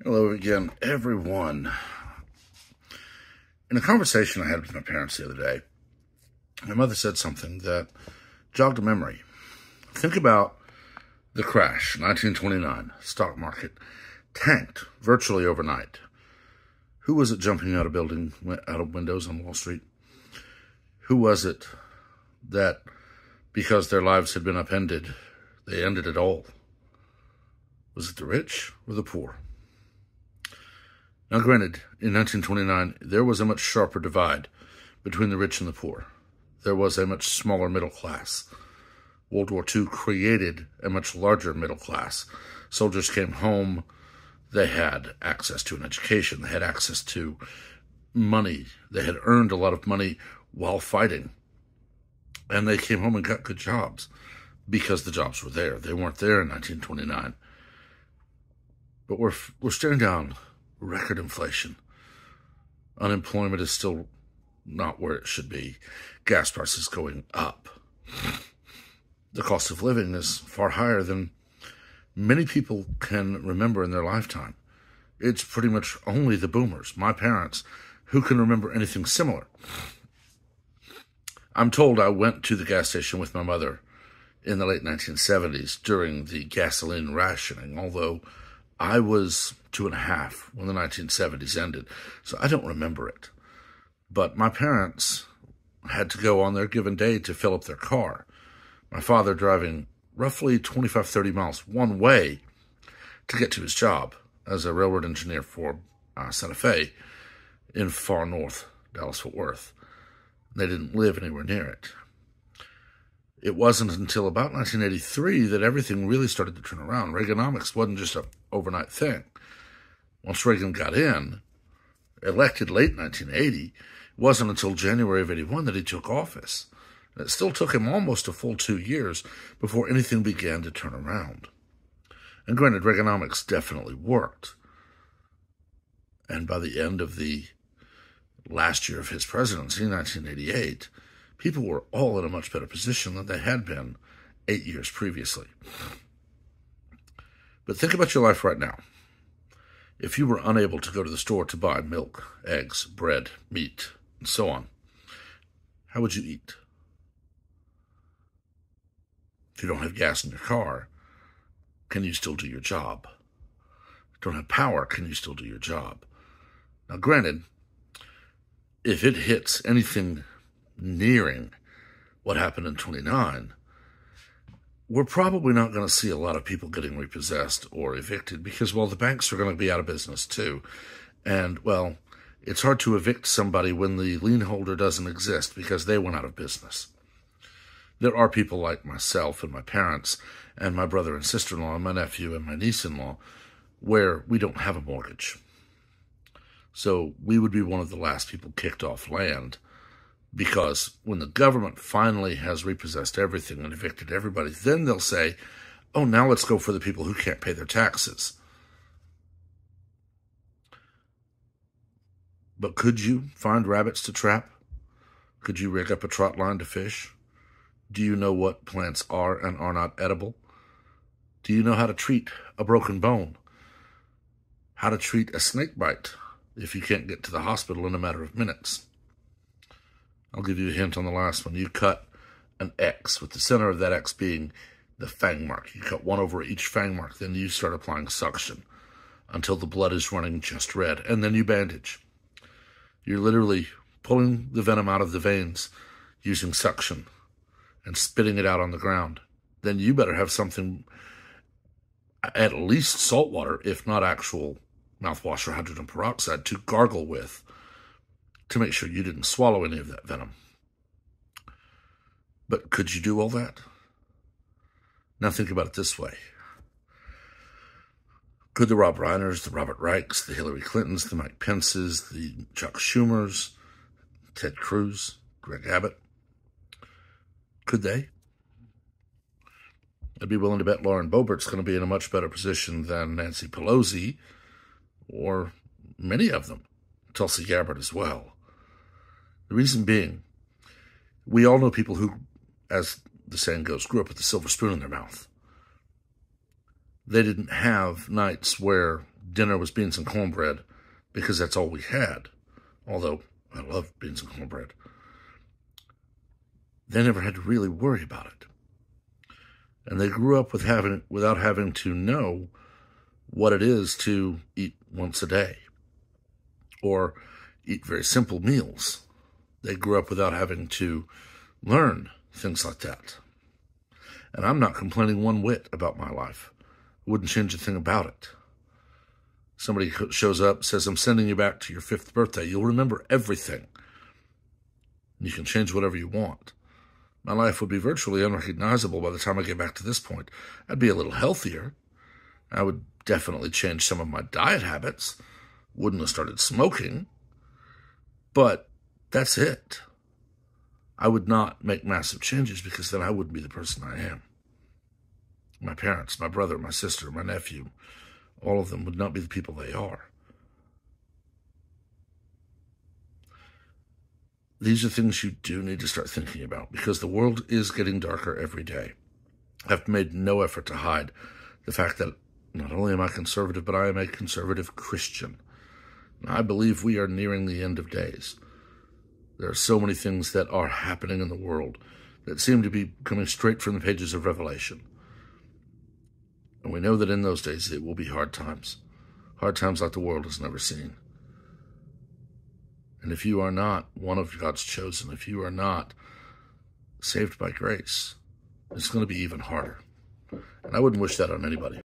Hello again, everyone. In a conversation I had with my parents the other day, my mother said something that jogged a memory. Think about the crash, 1929, stock market tanked virtually overnight. Who was it jumping out of windows on Wall Street? Who was it that, because their lives had been upended, they ended it all? Was it the rich or the poor? Now, granted, in 1929, there was a much sharper divide between the rich and the poor. There was a much smaller middle class. World War II created a much larger middle class. Soldiers came home. They had access to an education. They had access to money. They had earned a lot of money while fighting. And they came home and got good jobs because the jobs were there. They weren't there in 1929. But we're staring down record inflation. Unemployment is still not where it should be. Gas prices going up. The cost of living is far higher than many people can remember in their lifetime. It's pretty much only the boomers, my parents, who can remember anything similar. I'm told I went to the gas station with my mother in the late 1970s during the gasoline rationing, although I was 2.5 when the 1970s ended, so I don't remember it. But my parents had to go on their given day to fill up their car. My father driving roughly 25, 30 miles one way to get to his job as a railroad engineer for Santa Fe in far north Dallas-Fort Worth. They didn't live anywhere near it. It wasn't until about 1983 that everything really started to turn around. Reaganomics wasn't just an overnight thing. Once Reagan got in, elected late 1980, it wasn't until January of 81 that he took office. And it still took him almost a full 2 years before anything began to turn around. And granted, Reaganomics definitely worked. And by the end of the last year of his presidency, 1988, people were all in a much better position than they had been 8 years previously. But think about your life right now. If you were unable to go to the store to buy milk, eggs, bread, meat, and so on, how would you eat? If you don't have gas in your car, can you still do your job? If you don't have power, can you still do your job? Now, granted, if it hits anything nearing what happened in 29, we're probably not going to see a lot of people getting repossessed or evicted because, well, the banks are going to be out of business too. And, well, it's hard to evict somebody when the lien holder doesn't exist because they went out of business. There are people like myself and my parents and my brother and sister-in-law and my nephew and my niece-in-law where we don't have a mortgage. So we would be one of the last people kicked off land, because when the government finally has repossessed everything and evicted everybody, then they'll say, oh, now let's go for the people who can't pay their taxes. But could you find rabbits to trap? Could you rig up a trot line to fish? Do you know what plants are and are not edible? Do you know how to treat a broken bone? How to treat a snake bite if you can't get to the hospital in a matter of minutes? I'll give you a hint on the last one. You cut an X, with the center of that X being the fang mark. You cut one over each fang mark, then you start applying suction until the blood is running just red, and then you bandage. You're literally pulling the venom out of the veins using suction and spitting it out on the ground. Then you better have something, at least salt water, if not actual mouthwash or hydrogen peroxide, to gargle with, to make sure you didn't swallow any of that venom. But could you do all that? Now think about it this way. Could the Rob Reiners, the Robert Reichs, the Hillary Clintons, the Mike Pences, the Chuck Schumers, Ted Cruz, Greg Abbott, could they? I'd be willing to bet Lauren Boebert's going to be in a much better position than Nancy Pelosi, or many of them, Tulsi Gabbard as well. The reason being, we all know people who, as the saying goes, grew up with a silver spoon in their mouth. They didn't have nights where dinner was beans and cornbread because that's all we had, although I love beans and cornbread. They never had to really worry about it. And they grew up without having to know what it is to eat once a day or eat very simple meals. They grew up without having to learn things like that. And I'm not complaining one whit about my life. Wouldn't change a thing about it. Somebody shows up, says, I'm sending you back to your 5th birthday. You'll remember everything. You can change whatever you want. My life would be virtually unrecognizable by the time I get back to this point. I'd be a little healthier. I would definitely change some of my diet habits. Wouldn't have started smoking. But that's it. I would not make massive changes because then I wouldn't be the person I am. My parents, my brother, my sister, my nephew, all of them would not be the people they are. These are things you do need to start thinking about because the world is getting darker every day. I've made no effort to hide the fact that not only am I conservative, but I am a conservative Christian. And I believe we are nearing the end of days. There are so many things that are happening in the world that seem to be coming straight from the pages of Revelation. And we know that in those days it will be hard times like the world has never seen. And if you are not one of God's chosen, if you are not saved by grace, it's going to be even harder. And I wouldn't wish that on anybody.